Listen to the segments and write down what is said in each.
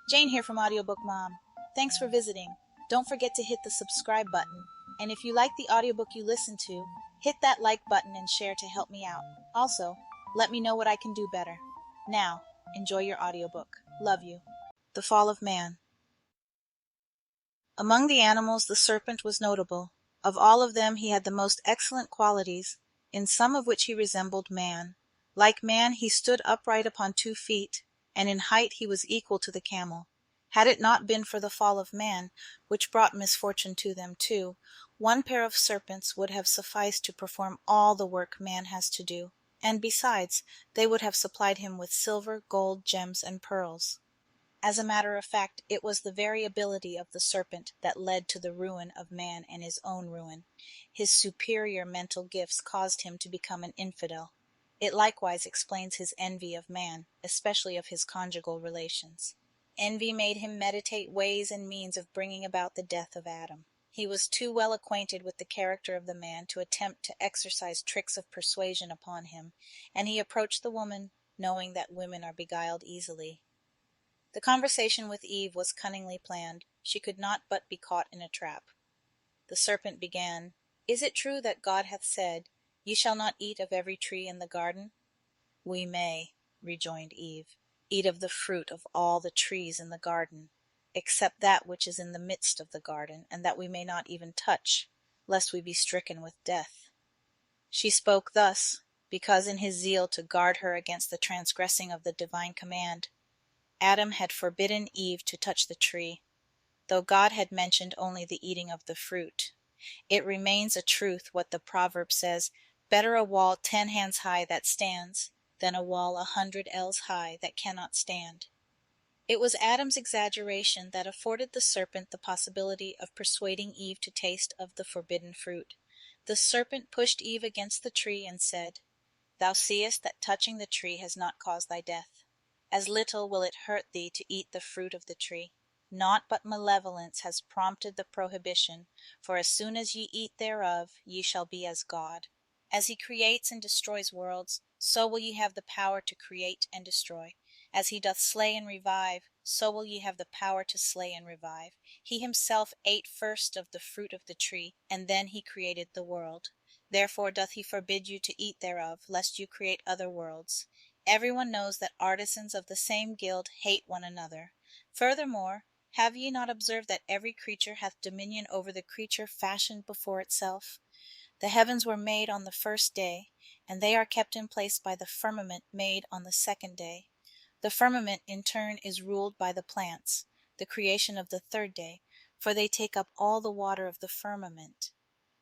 Jane here from Audiobook Mom. Thanks for visiting. Don't forget to hit the subscribe button. And if you like the audiobook you listen to, hit that like button and share to help me out. Also, let me know what I can do better. Now, enjoy your audiobook. Love you. The Fall of Man. Among the animals the serpent was notable. Of all of them he had the most excellent qualities, in some of which he resembled man. Like man he stood upright upon 2 feet, and in height he was equal to the camel. Had it not been for the fall of man, which brought misfortune to them too, one pair of serpents would have sufficed to perform all the work man has to do, and besides, they would have supplied him with silver, gold, gems, and pearls. As a matter of fact, it was the very ability of the serpent that led to the ruin of man and his own ruin. His superior mental gifts caused him to become an infidel. It likewise explains his envy of man, especially of his conjugal relations. Envy made him meditate ways and means of bringing about the death of Adam. He was too well acquainted with the character of the man to attempt to exercise tricks of persuasion upon him, and he approached the woman, knowing that women are beguiled easily. The conversation with Eve was cunningly planned. She could not but be caught in a trap. The serpent began, "Is it true that God hath said, Ye shall not eat of every tree in the garden?" "We may," rejoined Eve, "eat of the fruit of all the trees in the garden, except that which is in the midst of the garden, and that we may not even touch, lest we be stricken with death." She spoke thus, because in his zeal to guard her against the transgressing of the divine command, Adam had forbidden Eve to touch the tree, though God had mentioned only the eating of the fruit. It remains a truth what the proverb says, "Better a wall 10 hands high that stands, than a wall 100 ells high that cannot stand." It was Adam's exaggeration that afforded the serpent the possibility of persuading Eve to taste of the forbidden fruit. The serpent pushed Eve against the tree and said, "Thou seest that touching the tree has not caused thy death. As little will it hurt thee to eat the fruit of the tree. Naught but malevolence has prompted the prohibition, for as soon as ye eat thereof, ye shall be as God. As he creates and destroys worlds, so will ye have the power to create and destroy. As he doth slay and revive, so will ye have the power to slay and revive. He himself ate first of the fruit of the tree, and then he created the world. Therefore doth he forbid you to eat thereof, lest you create other worlds. Everyone knows that artisans of the same guild hate one another. Furthermore, have ye not observed that every creature hath dominion over the creature fashioned before itself? The heavens were made on the first day, and they are kept in place by the firmament made on the second day. The firmament in turn is ruled by the plants, the creation of the third day, for they take up all the water of the firmament.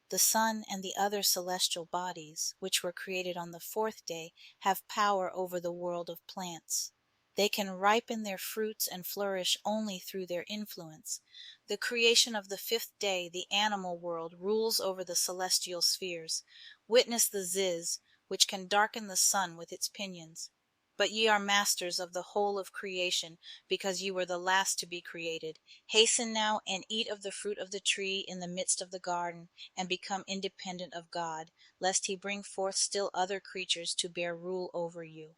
The sun and the other celestial bodies, which were created on the 4th day, have power over the world of plants. They can ripen their fruits and flourish only through their influence. The creation of the 5th day, the animal world, rules over the celestial spheres. Witness the ziz, which can darken the sun with its pinions. But ye are masters of the whole of creation, because ye were the last to be created. Hasten now and eat of the fruit of the tree in the midst of the garden, and become independent of God, lest he bring forth still other creatures to bear rule over you.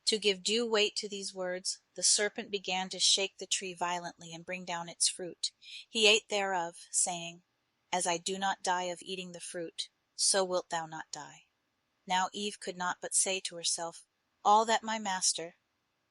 To give due weight to these words, the serpent began to shake the tree violently and bring down its fruit. He ate thereof, saying, "As I do not die of eating the fruit, so wilt thou not die." Now Eve could not but say to herself, "All that my master,"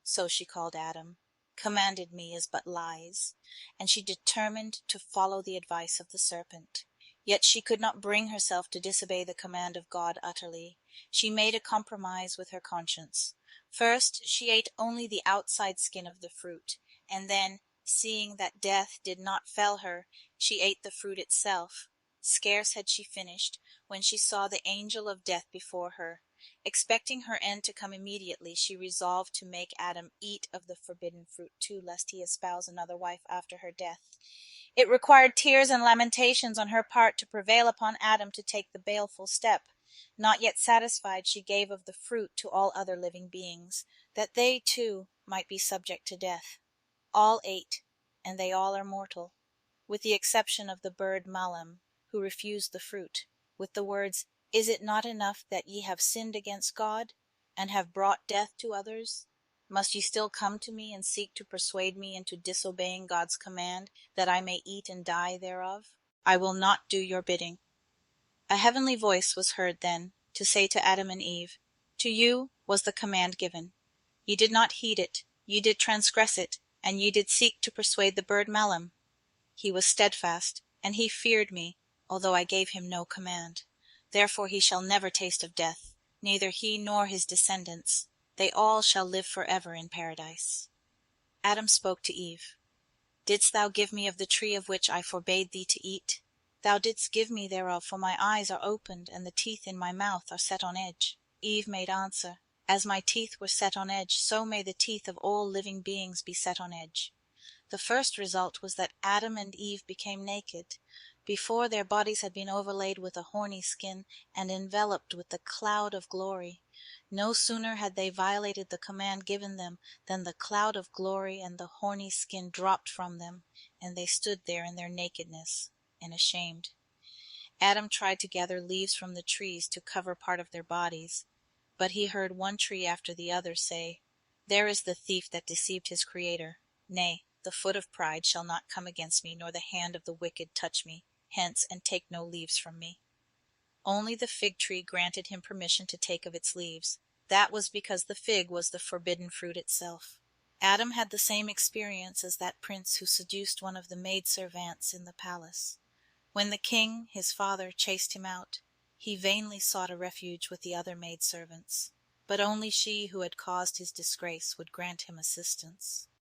so she called Adam, "commanded me is but lies," and she determined to follow the advice of the serpent. Yet she could not bring herself to disobey the command of God utterly. She made a compromise with her conscience. First she ate only the outside skin of the fruit, and then, seeing that death did not fell her, she ate the fruit itself. Scarce had she finished, when she saw the angel of death before her. Expecting her end to come immediately, she resolved to make Adam eat of the forbidden fruit too, lest he espouse another wife after her death. It required tears and lamentations on her part to prevail upon Adam to take the baleful step. Not yet satisfied, she gave of the fruit to all other living beings, that they too might be subject to death. All ate, and they all are mortal, with the exception of the bird Malam, who refused the fruit, with the words, "Is it not enough that ye have sinned against God, and have brought death to others?" Must you still come to me and seek to persuade me into disobeying God's command, that I may eat and die thereof? I will not do your bidding." A heavenly voice was heard then, to say to Adam and Eve, "To you was the command given. Ye did not heed it, ye did transgress it, and ye did seek to persuade the bird Malum. He was steadfast, and he feared me, although I gave him no command. Therefore he shall never taste of death, neither he nor his descendants. They all shall live forever in paradise." Adam spoke to Eve. "Didst thou give me of the tree of which I forbade thee to eat? Thou didst give me thereof, for my eyes are opened, and the teeth in my mouth are set on edge." Eve made answer, "As my teeth were set on edge, so may the teeth of all living beings be set on edge." The first result was that Adam and Eve became naked. Before, their bodies had been overlaid with a horny skin and enveloped with the cloud of glory. No sooner had they violated the command given them than the cloud of glory and the horny skin dropped from them, and they stood there in their nakedness and ashamed. Adam tried to gather leaves from the trees to cover part of their bodies, but he heard one tree after the other say, "There is the thief that deceived his Creator. Nay, the foot of pride shall not come against me, nor the hand of the wicked touch me. Hence, and take no leaves from me." Only the fig tree granted him permission to take of its leaves. That was because the fig was the forbidden fruit itself. Adam had the same experience as that prince who seduced one of the maidservants in the palace. When the king, his father, chased him out, he vainly sought a refuge with the other maidservants, but only she who had caused his disgrace would grant him assistance.